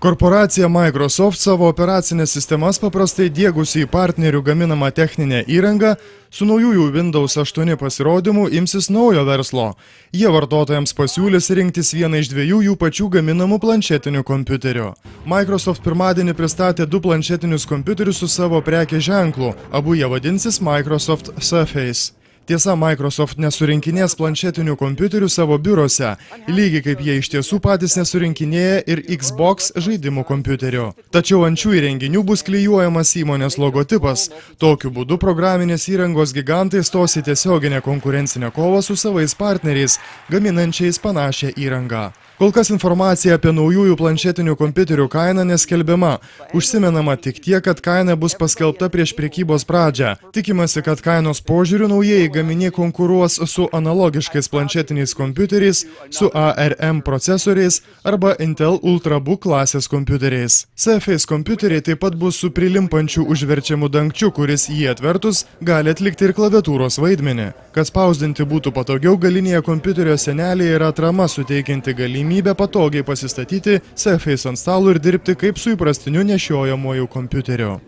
Korporacija Microsoft savo operacinės sistemas paprastai diegusi į partnerių gaminamą techninę įrangą, su naujųjų Windows 8 pasirodymu imsis naujo verslo. Jie vartotojams pasiūlys rinktis vieną iš dviejų jų pačių gaminamų planšetinių kompiuterių. Microsoft pirmadienį pristatė du planšetinius kompiuterius su savo prekės ženklu, abu jie vadinsis Microsoft Surface. Tiesa, Microsoft nesurinkinės planšetinių kompiuterių savo biurose, lygiai kaip jie iš tiesų patys nesurinkinėja ir Xbox žaidimų kompiuterių. Tačiau ant šių įrenginių bus klijuojamas įmonės logotipas. Tokiu būdu programinės įrangos gigantai stos į tiesioginę konkurencinę kovą su savais partneriais, gaminančiais panašią įrangą. Kol kas informacija apie naujųjų planšetinių kompiuterių kainą neskelbiama. Užsimenama tik tiek, kad kaina bus paskelbta prieš prekybos pradžią. Tikimasi, kad kainos požiūriu naujieji gaminiai konkuruos su analogiškais planšetiniais kompiuteriais, su ARM procesoriais arba Intel Ultrabook klasės kompiuteriais. Surface kompiuteriai taip pat bus su prilimpančiu užverčiamu dangčiu, kuris jį atvertus gali atlikti ir klaviatūros vaidmenį. Kad spausdinti būtų patogiau, galinėje kompiuterio senelėje yra atrama suteikianti galimybę patogiai pasistatyti Surface ant stalo ir dirbti kaip su įprastiniu nešiojamuoju kompiuteriu.